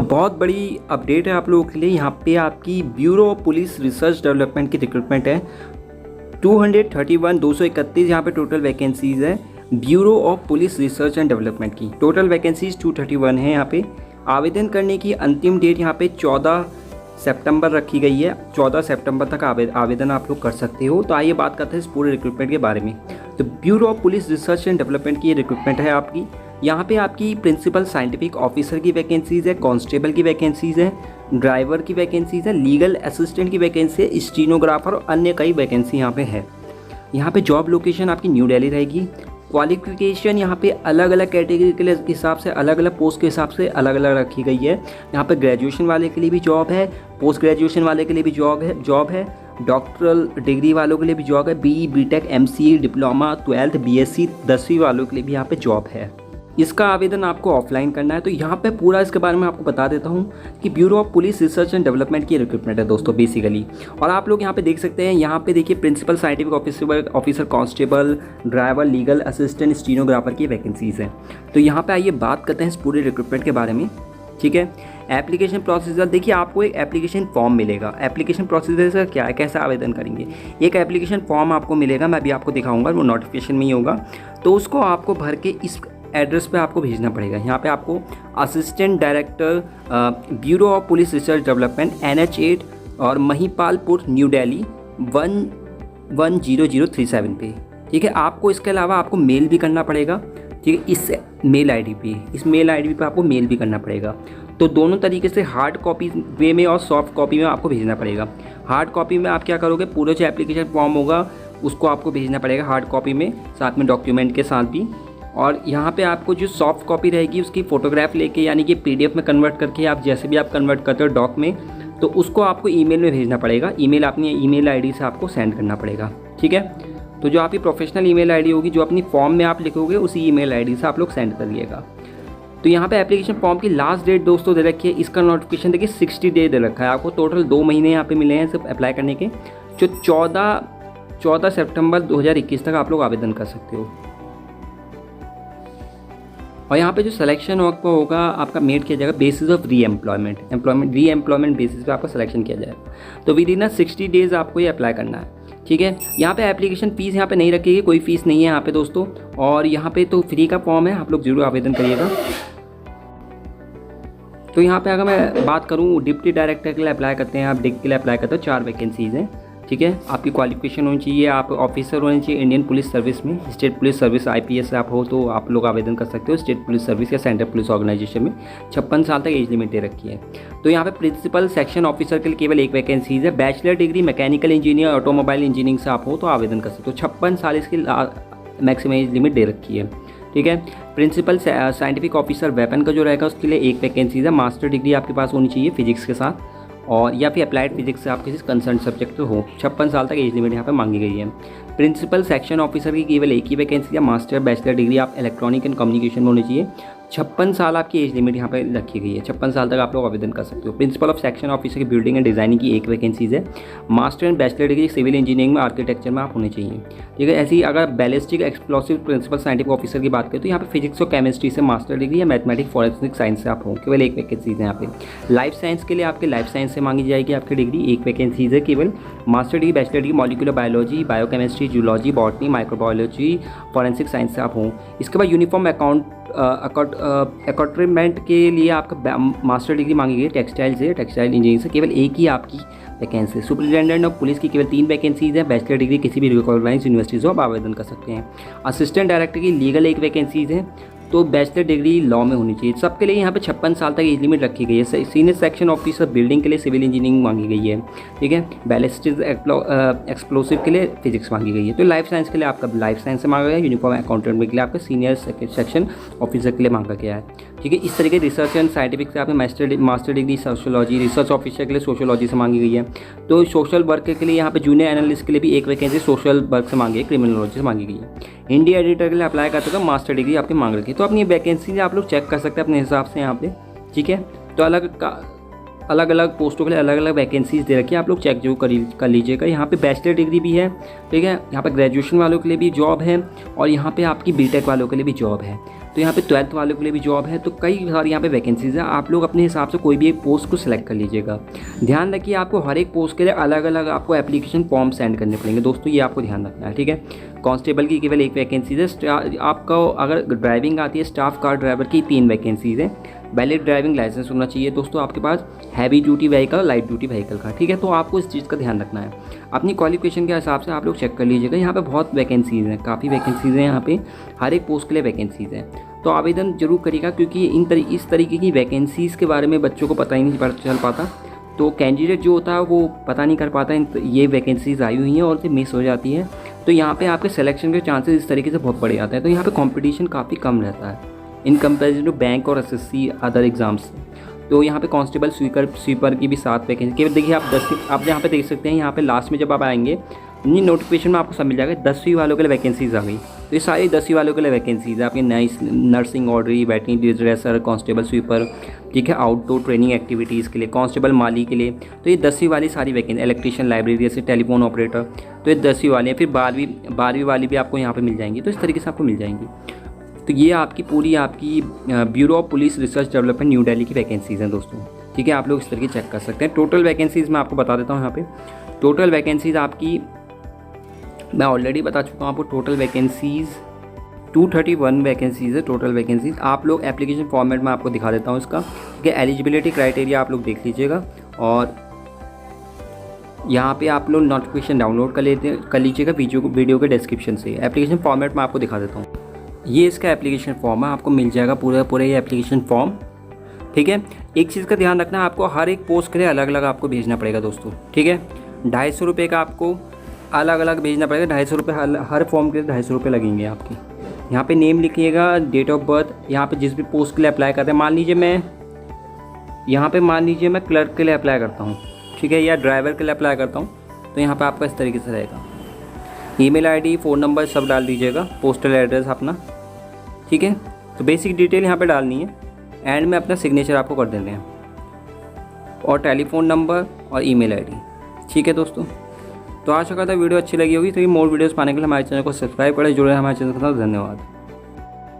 बहुत बड़ी अपडेट है आप लोगों के लिए। यहाँ पे आपकी bureau of police research development की रिक्रूटमेंट है 231 यहाँ पे टोटल वैकेंसीज़ है। Bureau of police research and development की टोटल वैकेंसीज 231 है। यहाँ पे आवेदन करने की अंतिम डेट यहाँ पे 14 सितंबर रखी गई है। 14 सितंबर तक आवेदन आप लोग कर सकते हो। तो आइए बात करते हैं इस पूरे रिक्रूटमेंट के बारे में। तो bureau of police research and development की रिक्रूटमेंट है आपकी। यहाँ पे आपकी प्रिंसिपल साइंटिफिक ऑफिसर की वैकेंसीज़ है, कांस्टेबल की वैकेंसीज़ है, ड्राइवर की वैकेंसीज़ है, लीगल असिस्टेंट की वैकेंसी है, स्टीनोग्राफर और अन्य कई वैकेंसी यहाँ पे है। यहाँ पे जॉब लोकेशन आपकी न्यू दिल्ली रहेगी। क्वालिफिकेशन यहाँ पे अलग अलग कैटेगरी के हिसाब से, अलग अलग पोस्ट के हिसाब से अलग अलग रखी गई है। यहाँ पे ग्रेजुएशन वाले के लिए भी जॉब है, पोस्ट ग्रेजुएशन वाले के लिए भी जॉब है, डॉक्टरल डिग्री वालों के लिए भी जॉब है, BE, BTech, MCE, diploma, 12th, BSc 10वीं वालों के लिए भी यहाँ पे जॉब है। इसका आवेदन आपको ऑफलाइन करना है। तो यहाँ पे पूरा इसके बारे में आपको बता देता हूँ कि bureau of police research and development की रिक्रूटमेंट है दोस्तों बेसिकली। और आप लोग यहाँ पे देख सकते हैं, यहाँ पे देखिए principal scientific officer, constable, driver, legal assistant, stenographer की वैकेंसीज हैं। तो यहाँ पे आइए बात करते हैं इस पूरे रिक्रूटमेंट के बारे में। ठीक है, एप्लीकेशन प्रोसीजर देखिए, आपको एक एप्लीकेशन फॉर्म मिलेगा। एप्लीकेशन प्रोसीजर क्या है, कैसे आवेदन करेंगे। एक एप्लीकेशन फॉर्म आपको मिलेगा, मैं अभी आपको दिखाऊंगा, वो नोटिफिकेशन में ही होगा। तो उसको आपको भर के इस एड्रेस पे आपको भेजना पड़ेगा। यहाँ पे आपको assistant director bureau of police research development NH8 और महिपालपुर न्यू दिल्ली 110037 पे। ठीक है, आपको इसके अलावा आपको मेल भी करना पड़ेगा। ठीक है, इस मेल आईडी पे आपको मेल भी करना पड़ेगा। तो दोनों तरीके से हार्ड कॉपी वे में और सॉफ्ट कॉपी में आपको भेजना पड़ेगा। हार्ड कॉपी में आप क्या करोगे, पूरा जो एप्लीकेशन फॉर्म होगा उसको आपको भेजना पड़ेगा हार्ड कॉपी में, साथ में डॉक्यूमेंट के साथ भी। और यहाँ पे आपको जो सॉफ्ट कॉपी रहेगी उसकी फ़ोटोग्राफ लेके, यानी कि PDF में कन्वर्ट करके, आप जैसे भी आप कन्वर्ट करते हो डॉक में, तो उसको आपको ईमेल में भेजना पड़ेगा। ईमेल अपनी ईमेल आईडी से आपको सेंड करना पड़ेगा। ठीक है, तो जो आपकी प्रोफेशनल ईमेल आईडी होगी, जो अपनी फॉर्म में आप लिखोगे, उसी ईमेल आईडी से आप लोग सेंड करिएगा। तो यहाँ पे एप्लीकेशन फॉर्म की लास्ट डेट दोस्तों दे रखी है। इसका नोटिफिकेशन देखिए 60 डे दे रखा है आपको। टोटल 2 महीने यहाँ पे मिले हैं सब अप्लाई करने के। जो 14 सितंबर 2021 तक आप लोग आवेदन कर सकते हो। और यहाँ पे जो सिलेक्शन होगा आपका मेड किया जाएगा बेसिस ऑफ री एम्प्लॉयमेंट बेसिस पे आपका सिलेक्शन किया जाएगा। तो विद इन 60 डेज आपको ये अप्लाई करना है। ठीक है, यहाँ पे एप्लीकेशन फ़ीस यहाँ पे नहीं रखी है, कोई फ़ीस नहीं है यहाँ पे दोस्तों। और यहाँ पे तो फ्री का फॉर्म है, आप लोग जरूर आवेदन करिएगा। तो यहाँ पे अगर मैं बात करूँ, डिप्टी डायरेक्टर के लिए अप्लाई करते हैं, आप डिक के लिए अप्लाई करते हो, 4 वैकेंसीज़ हैं। ठीक है, आपकी क्वालिफिकेशन होनी चाहिए, आप ऑफिसर होने चाहिए इंडियन पुलिस सर्विस में, स्टेट पुलिस सर्विस IPS आप हो तो आप लोग आवेदन कर सकते हो। स्टेट पुलिस सर्विस या सेंट्रल पुलिस ऑर्गेनाइजेशन में 56 साल तक एज लिमिट दे रखी है। तो यहाँ पे प्रिंसिपल सेक्शन ऑफिसर के लिए केवल 1 वैकेंसीज है। Bachelor degree mechanical engineer, automobile engineering से आप हो तो आवेदन कर सकते हो। 56 साल इसकी मैक्सिमम एज लिमिट दे रखी है। ठीक है, प्रिंसिपल साइंटिफिक ऑफिसर वेपन का जो रहेगा उसके लिए 1 वैकेंसीज है। मास्टर डिग्री आपके पास होनी चाहिए फिजिक्स के साथ, और या फिर अप्लाइड फिजिक्स से आप किसी कंसर्न सब्जेक्ट हो। 56 साल तक एज लिमिट यहाँ पे मांगी गई है। प्रिंसिपल सेक्शन ऑफिसर की केवल 1 ही वैकेंसी है। मास्टर बैचलर डिग्री आप इलेक्ट्रॉनिक एंड कम्युनिकेशन में होनी चाहिए। 56 साल आपकी एज लिमिट यहाँ पे रखी गई है। 56 साल तक आप लोग आवेदन कर सकते हो। प्रिंसिपल ऑफ सेक्शन ऑफिसर की बिल्डिंग एंड डिजाइनिंग की 1 वैकेंसीज है। Master and bachelor degree civil engineering में, आर्किटेक्चर में आप होने चाहिए। ठीक है, ऐसी अगर ballistic explosive principal scientific officer की बात करें तो यहाँ पे फिजिक्स और केमिस्ट्री से मास्टर डिग्री या मैथमेटिक्स फॉरेंसिक साइंस से आप हो, केवल 1 वैकेंसीज है यहाँ पे। लाइफ साइंस के लिए आपके लाइफ साइंस से मांगी जाएगी आपकी डिग्री, 1 वैकेंसीज है केवल। Master degree bachelor degree molecular biology, biochemistry, zoology, botany, microbiology, forensic science से आप हों। इसके बाद यूनिफॉर्म अकॉर्डमेंट के लिए आपका मास्टर डिग्री मांगी गई टेक्सटाइल इंजीनियरिंग से, केवल 1 ही आपकी वैकेंसी। सुपरिटेंडेंट ऑफ पुलिस की केवल 3 वैकेंसीज हैं। बैचलर डिग्री किसी भी रिकॉग्नाइज्ड यूनिवर्सिटी से आप आवेदन कर सकते हैं। असिस्टेंट डायरेक्टर की लीगल 1 वैकेंसीज है, तो बैचलर डिग्री लॉ में होनी चाहिए। सबके लिए यहाँ पे 56 साल तक एज लिमिट रखी गई है। सीनियर सेक्शन ऑफिसर बिल्डिंग के लिए सिविल इंजीनियरिंग मांगी गई है। ठीक है, बैलिस्टिक एक्सप्लोसिव के लिए फिजिक्स मांगी गई है। तो लाइफ साइंस के लिए आपका लाइफ साइंस से मांगा गया है। यूनिफॉर्म अकाउंटेंट के लिए आपका सीनियर सेक्शन ऑफिसर के लिए मांगा गया है। ठीक है, इस तरीके रिसर्च एंड साइंटिफिक से आपने master degree sociology, research officer के लिए सोशोलॉजी से मांगी गई है। तो सोशल वर्क के लिए यहाँ पे जूनियर एनालिस्ट के लिए भी 1 वैकेंसी सोशल वर्क से मांगी है, क्रिमिनोलॉजी से मांगी गई है। इंडिया एडिटर के लिए अप्लाई करते हो तो मास्टर डिग्री आपकी मांग रखी है। तो अपनी वैकेंसी आप लोग चेक कर सकते हैं अपने हिसाब से यहाँ पे। ठीक है, तो अलग अलग पोस्टों के लिए अलग अलग वैकेंसीज़ दे रखी है, आप लोग चेक जरूर कर लीजिएगा। यहाँ पे बैचलर डिग्री भी है, ठीक है, यहाँ पे ग्रेजुएशन वालों के लिए भी जॉब है और यहाँ पे आपकी बीटेक वालों के लिए भी जॉब है, तो यहाँ पे 12th वालों के लिए भी जॉब है। तो कई सारी यहाँ पे वैकेंसीज़ है, आप लोग अपने हिसाब से कोई भी एक पोस्ट को सिलेक्ट कर लीजिएगा। ध्यान रखिए आपको हर एक पोस्ट के लिए अलग अलग आपको एप्लीकेशन फॉर्म सेंड करने पड़ेंगे दोस्तों, ये आपको ध्यान रखना है, ठीक है। कांस्टेबल की केवल एक वैकेंसीज है, आपको अगर ड्राइविंग आती है स्टाफ कार ड्राइवर की 3 वैकेंसीज़ है। वैलिड ड्राइविंग लाइसेंस होना चाहिए दोस्तों आपके पास, heavy duty vehicle, light duty vehicle का, ठीक है। तो आपको इस चीज़ का ध्यान रखना है, अपनी क्वालिफिकेशन के हिसाब से आप लोग चेक कर लीजिएगा। यहाँ पे बहुत वैकेंसीज़ हैं, काफ़ी वैकेंसीज़ हैं, यहाँ पे हर एक पोस्ट के लिए वैकेंसीज़ हैं, तो आवेदन जरूर करिएगा, क्योंकि इस तरीके की वैकेंसीज़ के बारे में बच्चों को पता ही नहीं चल पाता, तो कैंडिडेट जो होता है वो पता नहीं कर पाता ये वैकेंसीज़ आई हुई हैं और से मिस हो जाती है। तो यहाँ पे आपके सिलेक्शन के चांसेस इस तरीके से बहुत बढ़ जाते हैं। तो यहाँ पे कंपटीशन काफ़ी कम रहता है इन कंपेरिजन टू बैंक और एसएससी अदर एग्जाम्स। तो यहाँ पे कांस्टेबल स्वीपर की भी 7 वैकेंसी केवल देखिए आप यहाँ पे देख सकते हैं। यहाँ पे लास्ट में जब आप आएंगे नोटिफिकेशन में आपको सब मिल जाएगा, 10वीं वालों के लिए वैकेंसीज आ गई। तो ये सारी 10वीं वालों के लिए वैकेंसीज है, आपकी नर्सिंग, ऑर्डरी, वेटरनरी ड्रेसर, कांस्टेबल स्वीपर, ठीक है, आउटडोर ट्रेनिंग एक्टिविटीज़ के लिए, कांस्टेबल माली के लिए। तो ये 10वीं वाली सारी वैकेंसी, इलेक्ट्रीशियन, लाइब्रेरी, जैसे टेलीफोन ऑपरेटर, तो ये 10वीं वाली है। फिर 12वीं वाली भी आपको यहाँ पर मिल जाएंगी, तो इस तरीके से आपको मिल जाएंगी। तो ये आपकी पूरी आपकी bureau of police research development new Delhi की वैकेंसीज़ हैं दोस्तों, ठीक है। आप लोग इस तरीके चेक कर सकते हैं। टोटल वैकेंसीज़ मैं आपको बता देता हूँ। यहाँ पे टोटल वैकेंसीज़ आपकी मैं ऑलरेडी बता चुका हूँ आपको। टोटल वैकेंसीज़ 231 वैकेंसीज़ है, टोटल वैकेंसीज़। आप लोग एप्लीकेशन फॉर्मेट में आपको दिखा देता हूँ इसका, कि एलिजिबिलिटी क्राइटेरिया आप लोग देख लीजिएगा और यहाँ पे आप लोग नोटिफिकेशन डाउनलोड कर लीजिएगा वीडियो के डिस्क्रिप्शन से। एप्लीकेशन फॉर्मेट में आपको दिखा देता हूँ, ये इसका एप्लीकेशन फॉर्म है, आपको मिल जाएगा पूरा ये एप्लीकेशन फॉर्म, ठीक है। एक चीज़ का ध्यान रखना है, आपको हर एक पोस्ट के लिए अलग अलग आपको भेजना पड़ेगा दोस्तों, ठीक है। 250 रुपये का आपको अलग अलग भेजना पड़ेगा, 250 रुपये हर फॉर्म के लिए 250 रुपये लगेंगे आपके। यहाँ पे नेम लिखिएगा, डेट ऑफ बर्थ, यहाँ पे जिस भी पोस्ट के लिए अप्लाई करते हैं, मान लीजिए मैं क्लर्क के लिए अप्लाई करता हूँ, ठीक है, या ड्राइवर के लिए अप्लाई करता हूँ, तो यहाँ पर आपका इस तरीके से रहेगा। ईमेल आईडी, फ़ोन नंबर सब डाल दीजिएगा, पोस्टल एड्रेस अपना, ठीक है। तो बेसिक डिटेल यहाँ पे डालनी है, एंड में अपना सिग्नेचर आपको कर देने हैं, और टेलीफोन नंबर और ईमेल आईडी, ठीक है दोस्तों। तो आशा करता है वीडियो अच्छी लगी होगी। तो ये मोर वीडियोस पाने के लिए हमारे चैनल को सब्सक्राइब करें, जुड़े हमारे चैनल के साथ। धन्यवाद।